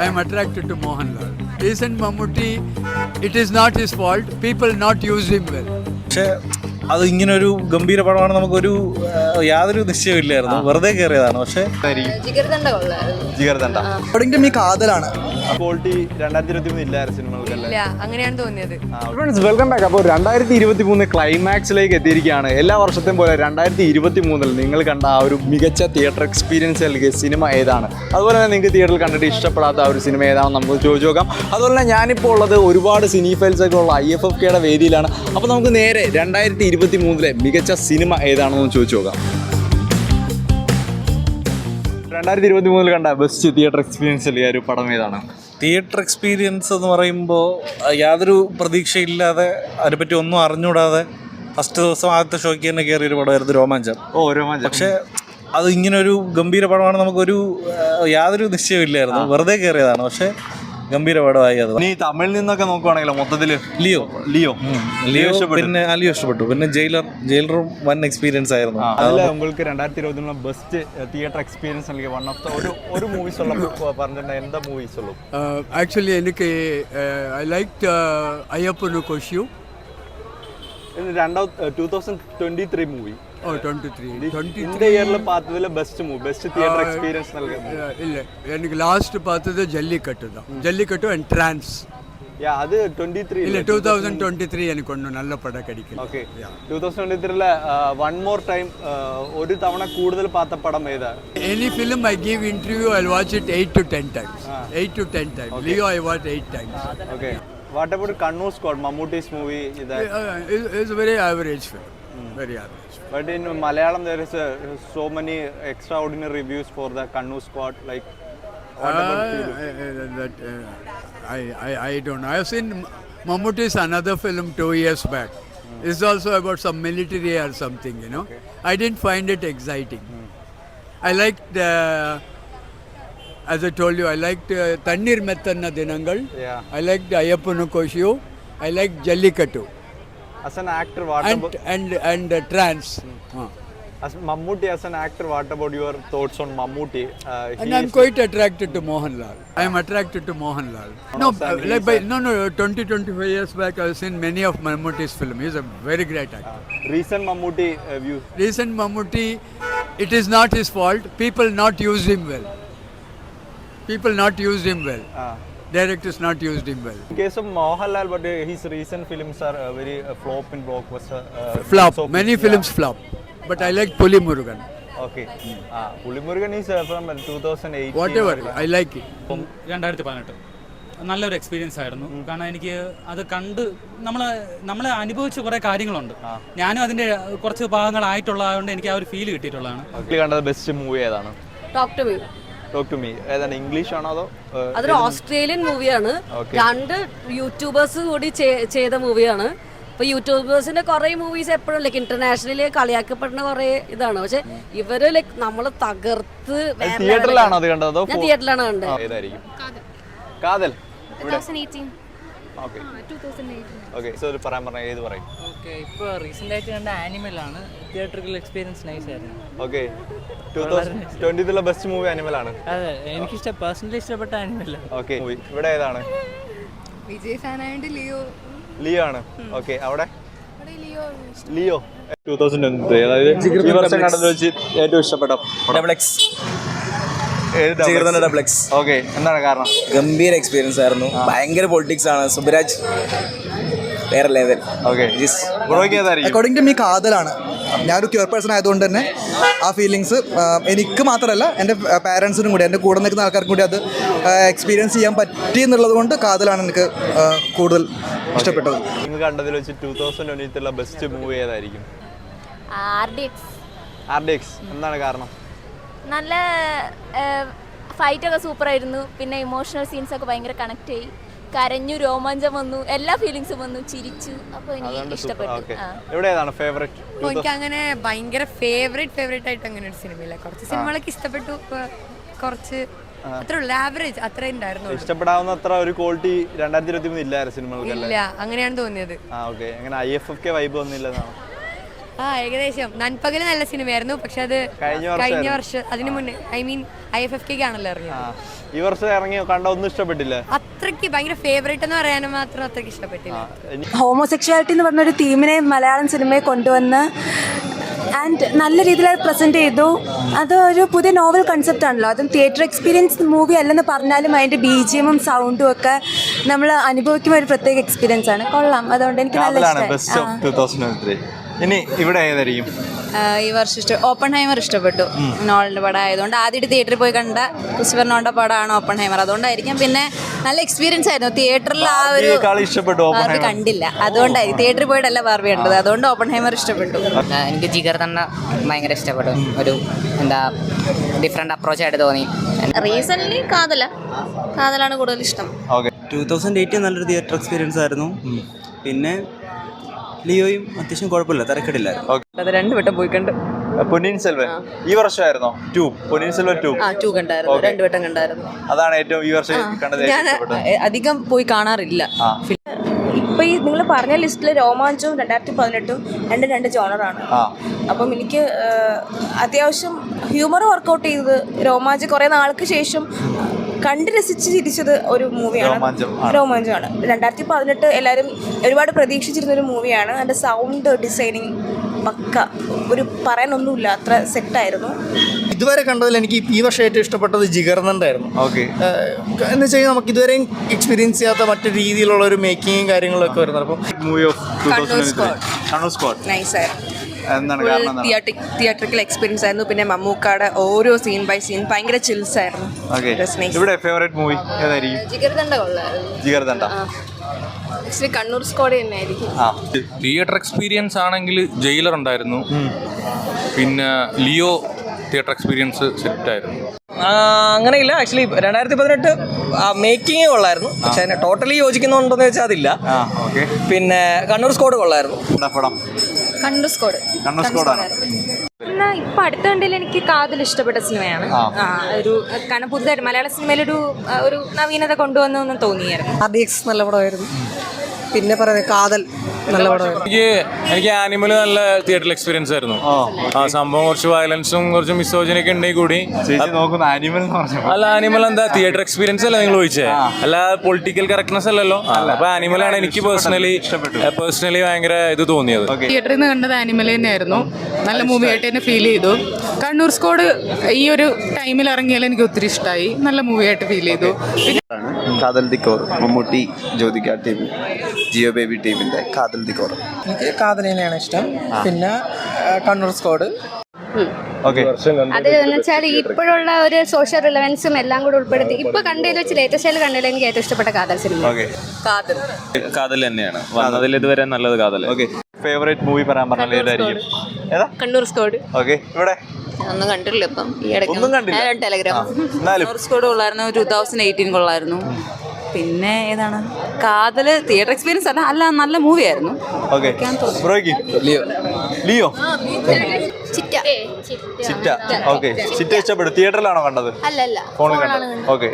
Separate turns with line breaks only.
I am attracted to Mohanlal. Recent Mammootty, it is not his fault. People not use him well.
പക്ഷേ അത് ഇങ്ങനെ ഒരു ഗംഭീര പടമാണ് നമുക്കൊരു യാതൊരു നിശ്ചയമില്ലായിരുന്നു, വെറുതെ കയറിയതാണ്. പക്ഷേ
ജിഗർദണ്ഡ
അക്കോർഡിംഗ് ടു മീ കാതലാണ്.
ക്വാളിറ്റി 2023 ഇല്ലായിരുന്നു സിനിമകൾക്കല്ലേ?
അങ്ങനെയാണ് തോന്നിയത്.
Friends welcome back. അപ്പോൾ 2023 ക്ലൈമാക്സിലേക്ക് എത്തിയിരിക്കുകയാണ്. എല്ലാ വർഷത്തെയും പോലെ 2023 നിങ്ങൾ കണ്ട ആ ഒരു മികച്ച തിയേറ്റർ എക്സ്പീരിയൻസ് നൽകിയ സിനിമ ഏതാണ്? അതുപോലെ തന്നെ നിങ്ങൾക്ക് തിയേറ്ററിൽ കണ്ടിട്ട് ഇഷ്ടപ്പെടാത്ത ആ ഒരു സിനിമ ഏതാണെന്ന് നമുക്ക് ചോദിച്ചു നോക്കാം. അതുപോലെ തന്നെ ഞാനിപ്പോൾ ഉള്ളത് ഒരുപാട് സിനി ഫൈൽസ് ഒക്കെ ഉള്ള IFFKയുടെ വേദിയിലാണ്. അപ്പോൾ നമുക്ക് നേരെ 2023 മികച്ച സിനിമ ഏതാണെന്ന് ചോദിച്ചു നോക്കാം. 2023 കണ്ട ബെസ്റ്റ് തിയേറ്റർ എക്സ്പീരിയൻസ് നൽകിയ ഒരു പടം ഏതാണ്?
തിയേറ്റർ എക്സ്പീരിയൻസ് എന്ന് പറയുമ്പോൾ യാതൊരു പ്രതീക്ഷയില്ലാതെ അതിനെപ്പറ്റി ഒന്നും അറിഞ്ഞുകൂടാതെ ഫസ്റ്റ് ദിവസം ആദ്യത്തെ ഷോയ്ക്ക് തന്നെ കയറിയൊരു പടമായിരുന്നു രോമാഞ്ചം.
രോമാഞ്ചം.
പക്ഷേ അത് ഇങ്ങനെ ഒരു ഗംഭീര പടമാണ് നമുക്കൊരു യാതൊരു നിശ്ചയമില്ലായിരുന്നു, വെറുതെ കയറിയതാണ്. പക്ഷേ ഗംഭീര പടമായി അത്.
ഇനി തമിഴിൽ നിന്നൊക്കെ നോക്കുവാണെങ്കിലോ മൊത്തത്തിൽ
ലിയോ
പിന്നെ
ലിയോ ഇഷ്ടപ്പെട്ടു. പിന്നെ ജയിലറും വൻ എക്സ്പീരിയൻസ് ആയിരുന്നു.
അതിൽ നിങ്ങൾക്ക് 2023 ബെസ്റ്റ് തിയേറ്റർ എക്സ്പീരിയൻസ് നൽകിയ വൺ ഓഫ് ദ ഒരു മൂവീസ് ഉള്ള പറഞ്ഞിട്ടുണ്ട്. എന്താ മൂവീസ് ഉള്ളൂ?
Actually, I liked Ayyapanu Koshu.
2023 movie.
Oh, 23.
இந்த இயர்ல பார்த்ததுல பெஸ்ட் தியேட்டர் எக்ஸ்பீரியன்ஸ் നൽകുന്നത്
இல்ல எனக்கு லாஸ்ட் பார்த்தது ஜல்லிக்கட்டு தான். Jallikattu and trans.
யா அது 23
இல்ல 2023 எனக்கு ஒன்னும் நல்ல படம் கிடைக்கல.
ഓക്കേ 2023ல one more time ഒരു തവണ കൂടുതൽ பார்த்த പടം ഏതാ?
Any film I give interview I'll watch it 8 to 10 times. 8 to 10 times. Okay. Leo I watched 8 times.
Okay. What about Kannur Squad, Mammootty's movie?
It's a very average film. Very average.
But in Malayalam there is so many extraordinary reviews for the Kannur Squad. Like what about you?
I don't know. I've seen Mammootty's another film 2 years back. It's also about some military or something, you know. Okay. I didn't find it exciting. I liked, as I told you, I liked Tannir Mettanna Dinangal.
Yeah.
I liked Ayyapanu Koshu. I liked Jallikattu.
As an actor, what about
and trans.
As Mammootty as an actor, what about your thoughts on Mammootty?
And I'm quite attracted to Mohanlal. I am attracted to Mohanlal. No, 20-25 years back I've seen many of Mammootty's films. He's a very great actor.
Recent Mammootty views.
Recent Mammootty, it is not his fault. People not use him well. People not use him well. Directors not used him well.
In case of Mohanlal, but his recent films are very flop in blockbuster.
Flop. Many films flop. But I like Puli Murugan.
Okay. Puli Murugan is from 2018.
Whatever. I like it.
2018 നല്ലൊരു experience ആയിരുന്നു. കാരണം എനിക്ക് അത് കണ്ട് നമ്മളെ അനുഭവിച്ച കുറേ കാര്യങ്ങളുണ്ട്. ഞാനും അതിൻ്റെ കുറച്ച് ഭാഗങ്ങളായിട്ടുള്ളതുകൊണ്ട് എനിക്ക് ആ ഒരു ഫീൽ കിട്ടിയിട്ടുള്ളതാണ്.
കണ്ടത് ബെസ്റ്റ് മൂവി ഏതാണ്? ടോക്ക് ടു മീ ഏതാണ്? ഇംഗ്ലീഷ് ആണോ അതോ?
അതൊരു ഓസ്ട്രേലിയൻ മൂവിയാണ്. 2 യൂട്യൂബേഴ്സ് കൂടി ചെയ്ത മൂവിയാണ്. ഇപ്പൊ യൂട്യൂബേഴ്സിന്റെ കുറെ മൂവീസ് എപ്പോഴും ലൈക്ക് ഇന്റർനാഷണലി കളിയാക്കപ്പെടുന്ന കുറെ ഇതാണ്. പക്ഷെ ഇവര് ലൈക്ക് നമ്മള് തകർത്ത്.
തിയേറ്ററിലാണോ അത് കണ്ടത്?
ഞാൻ തിയേറ്ററിലാണ് കണ്ടത്.
ഏതായിരിക്കും? കാതൽ.
2018.
ഓക്കേ.
2018.
ഓക്കേ. സോ പറയാൻ പറഞ്ഞ ഏത് പറയും?
ഓക്കേ. ഇപ്പോൾ റീസെന്റ് ആയിട്ട് കണ്ട ആനിമൽ ആണ്. തിയേറ്ററിക്കൽ എക്സ്പീരിയൻസ് നൈസ് ആയിരുന്നു.
ഓക്കേ. 2020 ബെസ്റ്റ് മൂവി ആനിമൽ ആണ്.
അതെ, എനിക്ക് പേഴ്സണലി ഇഷ്ടപ്പെട്ട ആനിമൽ.
ഓക്കേ. ഇവിടെ ഏതാണ്?
വിജയ് ഫാൻ ആയതുകൊണ്ട്
ലിയോ ആണ്. ഓക്കേ. അവിടെ
ലിയോ.
2023 അതായത് ഈ വർഷം കണ്ടതിൽ വെച്ച് ഏറ്റവും ഇഷ്ടപ്പെട്ട ഓക്കെ. എന്താണ് കാരണം?
ഗംഭീര എക്സ്പീരിയൻസ് ആയിരുന്നു. ഭയങ്കര പൊളിറ്റിക്സ് ആണ്. സുബരാജ് വേറെ level.
Okay.
According to me കാതലാണ്. ഞാനൊരു ക്യൂർ പേഴ്സൺ ആയതുകൊണ്ട് തന്നെ ആ ഫീലിങ്സ് എനിക്ക് മാത്രമല്ല എൻ്റെ പാരൻസിനും കൂടി, എൻ്റെ കൂടെ നിൽക്കുന്ന ആൾക്കാർക്കും കൂടി അത് എക്സ്പീരിയൻസ് ചെയ്യാൻ പറ്റി എന്നുള്ളത് കൊണ്ട് കാതലാണ് എനിക്ക് കൂടുതൽ ഇഷ്ടപ്പെട്ടത്.
നിങ്ങൾ കണ്ടതിൽ വെച്ച് 2023 ബെസ്റ്റ് മൂവി ഏതായിരിക്കും? RDX. എന്താണ് കാരണം?
നല്ല ഫൈറ്റ് ഒക്കെ സൂപ്പർ ആയിരുന്നു. പിന്നെ ഇമോഷണൽ സീൻസ് ഒക്കെ ഭയങ്കര കണക്ട് ചെയ്യും. കരഞ്ഞു, രോമാഞ്ചം വന്നു, എല്ലാ ഫീലിങ്സും വന്നു, ചിരിച്ചു. അപ്പോൾ എനിക്ക് ഇഷ്ടപ്പെട്ടു.
എവിടെയാണ് ഫേവറേറ്റ്?
എനിക്ക് അങ്ങനെ ഭയങ്കര ഫേവറേറ്റ് ആയിട്ട് അങ്ങനെ ഒരു സിനിമയില്ല. കുറച്ച് സിനിമകളൊക്കെ ഇഷ്ടപ്പെട്ടു, കുറച്ച് അത്ര ഉള്ള ആവറേജ് അത്ര ഉണ്ടായിരുന്നു.
ഇഷ്ടപ്പെടാവുന്ന അത്ര ഒരു ക്വാളിറ്റി 2023 ഇല്ലായിരുന്നു സിനിമകൾക്കല്ലേ?
ഇല്ല, അങ്ങനെയാണ് തോന്നിയത്.
ഓക്കെ. അങ്ങനെ IFFK വൈബ് ഒന്നുമില്ലെന്നാണ്?
ആ ഏകദേശം നൻപകൽ നല്ല സിനിമയായിരുന്നു, പക്ഷെ അത് കഴിഞ്ഞ വർഷം അതിന് മുന്നേ IFFK ആണല്ലോ ഇറങ്ങിയത്.
ഈ വർഷം ഇറങ്ങിയോ? കണ്ട ഒന്നും ഇഷ്ടപ്പെട്ടില്ല?
അത്രയ്ക്ക് ഭയങ്കര ഫേവറേറ്റ് എന്ന് പറയാനും മാത്രം അത്രയ്ക്ക് ഇഷ്ടപ്പെട്ടില്ല.
ഹോമോസെക്ഷുവാലിറ്റി എന്ന് പറഞ്ഞൊരു തീമിനെ മലയാളം സിനിമയെ കൊണ്ടുവന്ന് ആൻഡ് നല്ല രീതിയിൽ അത് പ്രസൻറ്റ് ചെയ്തു. അത് ഒരു പുതിയ നോവൽ കൺസെപ്റ്റ് ആണല്ലോ. അതും തിയേറ്റർ എക്സ്പീരിയൻസ് മൂവി അല്ലെന്ന് പറഞ്ഞാലും അതിൻ്റെ BGM-ഉം സൗണ്ടും ഒക്കെ നമ്മൾ അനുഭവിക്കുമ്പോൾ ഒരു പ്രത്യേക എക്സ്പീരിയൻസ് ആണ്. കൊള്ളാം, അതുകൊണ്ട് എനിക്ക് നല്ല ഇഷ്ടമായി.
ഇനി ഇവിടെ ഏതായിരിക്കും
ഈ വർഷം ഓപ്പൺഹൈമർ ഇഷ്ടപ്പെട്ടു. നോളിൻ്റെ പടം ആയതുകൊണ്ട് ആദ്യമായിട്ട് തിയേറ്ററിൽ പോയി കണ്ട ക്രിസ്റ്റഫർ നോളിൻ്റെ പടമാണ് ഓപ്പൺഹൈമർ. അതുകൊണ്ടായിരിക്കും. പിന്നെ നല്ല എക്സ്പീരിയൻസ് ആയിരുന്നു തിയേറ്ററിൽ. ആ ഒരു ബാർബി കണ്ടില്ല, അതുകൊണ്ടായിരിക്കും. തിയേറ്ററിൽ പോയിട്ടല്ല ബാർബി കണ്ടത്, അതുകൊണ്ട് ഓപ്പൺഹൈമർ ഇഷ്ടപ്പെട്ടു.
എനിക്ക് ജിഗർ തന്നെ ഭയങ്കര ഇഷ്ടപ്പെട്ടു. ഒരു ഡിഫറെൻറ്റ് അപ്രോച്ചായിട്ട് തോന്നി.
റീസൺലി കാതലാണ് കൂടുതൽ ഇഷ്ടം.
2018 നല്ലൊരു തിയേറ്റർ എക്സ്പീരിയൻസ് ആയിരുന്നു. പിന്നെ ലിയോയും അത്യാവശ്യം കുഴപ്പമില്ല, തിരക്കിടില്ലായിരുന്നു.
അത് 2 വട്ടം പോയി കണ്ട്.
പൊന്നിയിൻ സെൽവൻ ഈ വർഷമായിരുന്നോ? പൊന്നിയിൻ സെൽവൻ 2
2 കണ്ടായിരുന്നു, 2 വട്ടം കണ്ടായിരുന്നു.
അതാണ് ഏറ്റവും ഈ വർഷം കണ്ടത്.
ഞാൻ അധികം പോയി കാണാറില്ല. ഇപ്പൊ ഈ നിങ്ങൾ പറഞ്ഞ ലിസ്റ്റിൽ രോമാഞ്ചവും 2018 രണ്ട് ജോണറാണ്. അപ്പം എനിക്ക് അത്യാവശ്യം ഹ്യൂമർ വർക്കൗട്ട് ചെയ്തത് രോമാഞ്ചം കുറേ നാൾക്ക് ശേഷം കണ്ട് രസിച്ച് ചിരിച്ചത് ഒരു മൂവിയാണ്. രോമാഞ്ചമാണ്. 2018 എല്ലാവരും ഒരുപാട് പ്രതീക്ഷിച്ചിരുന്നൊരു മൂവിയാണ്. അതിൻ്റെ സൗണ്ട് ഡിസൈനിങ് പക്ക, ഒരു പറയാനൊന്നുമില്ല, അത്ര സെറ്റായിരുന്നു.
ഇതുവരെ കണ്ടതിൽ എനിക്ക് ഈ വർഷം ഏറ്റവും ഇഷ്ടപ്പെട്ടത് ജിഗർനന്ദായിരുന്നു. എന്ന് വെച്ചാൽ നമുക്ക് ഇതുവരെയും എക്സ്പീരിയൻസ് ചെയ്യാത്ത മറ്റു രീതിയിലുള്ള ഒരു മേക്കിങ്ങും കാര്യങ്ങളും ഒക്കെ വരുന്നത്. അപ്പം
മൂവി ഓഫ് 2023
നൈസായിരുന്നു.
തിയേറ്ററിക്കൽ എക്സ്പീരിയൻസ് ആയിരുന്നു. പിന്നെ മമ്മൂക്കാടെ ഓരോ സീൻ ബൈ സീൻ ഭയങ്കര ചിൽസ് ആയിരുന്നു.
ഇവിടെ ഫേവറേറ്റ് മൂവി ഏതായിരിക്കും?
ജിഗർദണ്ഡ കൊള്ളായിരുന്നു.
ജിഗർദണ്ഡ
കണ്ണൂർ സ്ക്വാഡ് തന്നെ ആയിരിക്കും.
തിയേറ്റർ എക്സ്പീരിയൻസ് ആണെങ്കിൽ ജയിലർ ഉണ്ടായിരുന്നു. പിന്നെ ലിയോ തിയേറ്റർ എക്സ്പീരിയൻസ് സെറ്റായിരുന്നു.
അങ്ങനെയില്ല, ആക്ച്വലി 2018 മേക്കിങ് കൊള്ളായിരുന്നു. പക്ഷെ അതിനെ ടോട്ടലി യോജിക്കുന്നുണ്ടോന്ന് വെച്ചാൽ അതില്ല. പിന്നെ കണ്ണൂർ സ്ക്വാഡ് കൊള്ളായിരുന്നു.
കണ്ണൂർ സ്ക്വാഡ് ഇപ്പൊ അടുത്ത കണ്ടതിൽ എനിക്ക് കാതൽ ഇഷ്ടപ്പെട്ട സിനിമയാണ്. ഒരു കാരണം പുതുതായിട്ട് മലയാള സിനിമയിലൊരു ഒരു നവീനത കൊണ്ടുവന്നു തോന്നിയായിരുന്നു.
RDX നല്ല പടമായിരുന്നു. പിന്നെ പറയുന്നത് കാതൽ നല്ല പടമായിരുന്നു.
എനിക്ക് ആനിമൽ നല്ല തിയേറ്റർ എക്സ്പീരിയൻസ് ആയിരുന്നു. സംഭവം കുറച്ച് വയലൻസും കുറച്ച് മിസോജനൊക്കെ ഉണ്ടെങ്കിൽ കൂടി. അല്ല, ആനിമൽ എന്താ തിയേറ്റർ എക്സ്പീരിയൻസ് അല്ല നിങ്ങൾ ചോദിച്ചേ, അല്ല പൊളിറ്റിക്കൽ കറക്റ്റ്നെസ് അല്ലല്ലോ. അപ്പൊ ആനിമലാണ് എനിക്ക് പേഴ്സണലി ഭയങ്കര ഇത് തോന്നിയത്.
തിയേറ്ററിൽ നിന്ന് കണ്ടത് ആനിമൽ തന്നെയായിരുന്നു. നല്ല മൂവി ആയിട്ട് തന്നെ ഫീൽ ചെയ്തു. കണ്ണൂർ സ്ക്വാഡ് ഈ ഒരു ടൈമിൽ ഇറങ്ങിയാൽ എനിക്ക് ഒത്തിരി ഇഷ്ടമായി. നല്ല മൂവി ആയിട്ട് ഫീൽ ചെയ്തു.
കാതൽ ദിക്കോർ, മമ്മൂട്ടി, ജ്യോതിക ടീം, ജിയോ ബേബി ടീമിന്റെ കാതൽ ദിക്കോർ. എനിക്ക് കാതലിനെയാണ് ഇഷ്ടം. പിന്നെ കണ്ണൂർ സ്ക്വാഡ്.
അത് എന്ന് വെച്ചാൽ ഇപ്പോഴുള്ള ഒരു സോഷ്യൽ റിലവൻസും എല്ലാം കൂടെ ഉൾപ്പെടുത്തി ഇപ്പൊ കണ്ടതിൽ വെച്ച് ലേറ്റസ്റ്റ് ആയിട്ട് കണ്ടതിൽ എനിക്ക് ഏറ്റവും ഇഷ്ടപ്പെട്ട കാതൽ സിനിമ.
കാതൽ തന്നെയാണ് വന്നതിൽ ഇതുവരെ നല്ലത്. കാതൽ.
ഫേവറേറ്റ് മൂവി പറയാൻ പറഞ്ഞാൽ ഏതായിരിക്കും?
കണ്ണൂർ സ്ക്വാഡ്.
ഇവിടെ
ഒന്നും കണ്ടില്ല. ഇപ്പം ഈ
ഒന്നും കണ്ടില്ല.
ടെലഗ്രാം. കണ്ണൂർ സ്ക്വാഡ് കൊള്ളായിരുന്നു. 2018 കൊള്ളായിരുന്നു. പിന്നെ ഏതാണ് കാതല് തിയേറ്റർ എക്സ്പീരിയൻസ് അല്ല നല്ല മൂവിയായിരുന്നു.
ലിയോ
ചിറ്റ
ചിറ്റ ഇഷ്ടപ്പെട്ടു. തിയേറ്ററിലാണോ കണ്ടത്?
അല്ലല്ല
ഫോണിൽ കണ്ടത്.